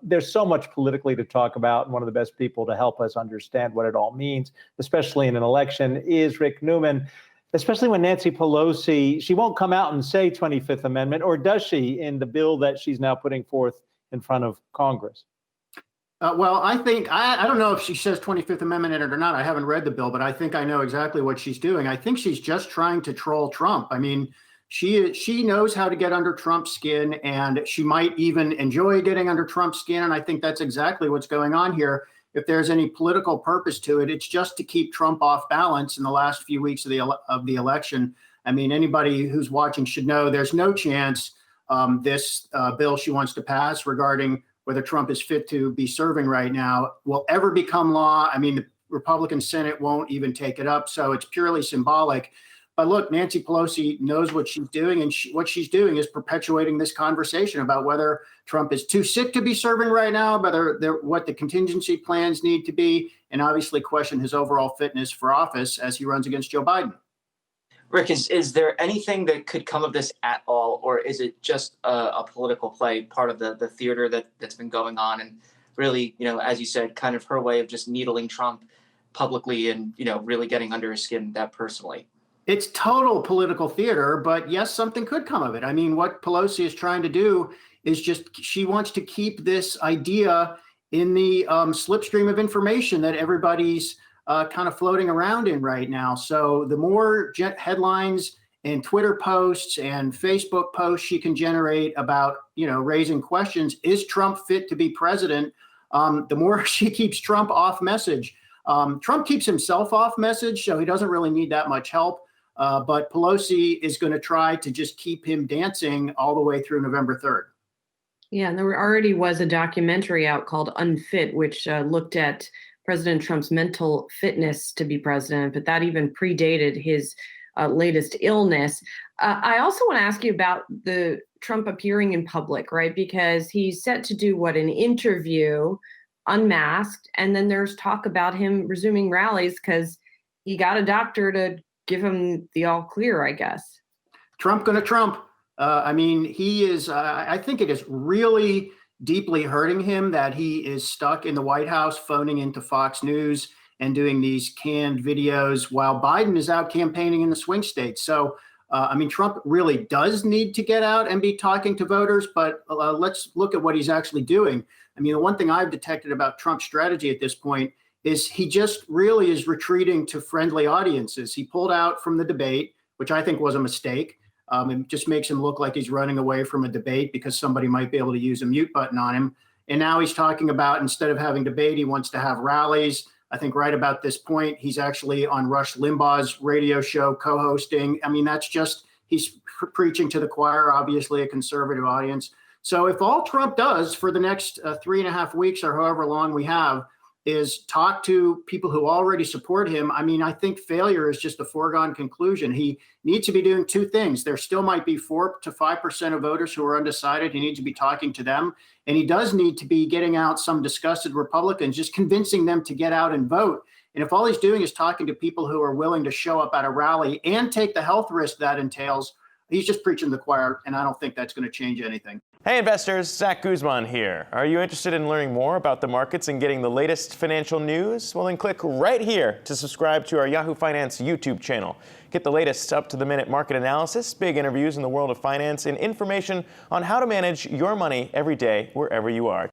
There's so much politically to talk about, and one of the best people to help us understand what it all means, especially in an election, is Rick Newman. Especially when Nancy Pelosi, she won't come out and say 25th Amendment, or does she, in the bill that she's now putting forth in front of Congress? Well, I think, I don't know if she says 25th Amendment in it or not. I haven't read the bill, but I think I know exactly what she's doing. I think she's just trying to troll Trump. I mean, she knows how to get under Trump's skin, and she might even enjoy getting under Trump's skin. And I think that's exactly what's going on here. If there's any political purpose to it, it's just to keep Trump off balance in the last few weeks of the election. I mean, anybody who's watching should know there's no chance this bill she wants to pass regarding whether Trump is fit to be serving right now will ever become law. I mean, the Republican Senate won't even take it up. So it's purely symbolic. But look, Nancy Pelosi knows what she's doing, and what she's doing is perpetuating this conversation about whether Trump is too sick to be serving right now, what the contingency plans need to be, and obviously question his overall fitness for office as he runs against Joe Biden. Rick, is there anything that could come of this at all, or is it just a political play, part of the theater that's been going on, and really, as you said, kind of her way of just needling Trump publicly and, really getting under his skin that personally? It's total political theater, but yes, something could come of it. I mean, what Pelosi is trying to do is she wants to keep this idea in the slipstream of information that everybody's kind of floating around in right now. So the more headlines and Twitter posts and Facebook posts she can generate about, raising questions, is Trump fit to be president? The more she keeps Trump off message. Trump keeps himself off message, so he doesn't really need that much help. But Pelosi is going to try to just keep him dancing all the way through November 3rd. Yeah, and there already was a documentary out called Unfit, which looked at President Trump's mental fitness to be president, but that even predated his latest illness. I also want to ask you about the Trump appearing in public, right? Because he's set to do an interview unmasked, and then there's talk about him resuming rallies because he got a doctor to give him the all clear, I guess. Trump gonna Trump. I mean, he is, I think it is really deeply hurting him that he is stuck in the White House phoning into Fox News and doing these canned videos while Biden is out campaigning in the swing states. So, I mean, Trump really does need to get out and be talking to voters, but let's look at what he's actually doing. I mean, the one thing I've detected about Trump's strategy at this point is he just really is retreating to friendly audiences. He pulled out from the debate, which I think was a mistake. It just makes him look like he's running away from a debate because somebody might be able to use a mute button on him. And now he's talking about, instead of having debate, he wants to have rallies. I think right about this point, he's actually on Rush Limbaugh's radio show co-hosting. I mean, that's just, he's preaching to the choir, obviously a conservative audience. So if all Trump does for the next 3.5 weeks or however long we have is talk to people who already support him, I mean, I think failure is just a foregone conclusion. He needs to be doing two things. There still might be 4 to 5% of voters who are undecided. He needs to be talking to them. And he does need to be getting out some disgusted Republicans, just convincing them to get out and vote. And if all he's doing is talking to people who are willing to show up at a rally and take the health risk that entails, he's just preaching the choir, and I don't think that's going to change anything. Hey investors, Zach Guzman here. Are you interested in learning more about the markets and getting the latest financial news? Well, then click right here to subscribe to our Yahoo Finance YouTube channel. Get the latest up-to-the-minute market analysis, big interviews in the world of finance, and information on how to manage your money every day wherever you are.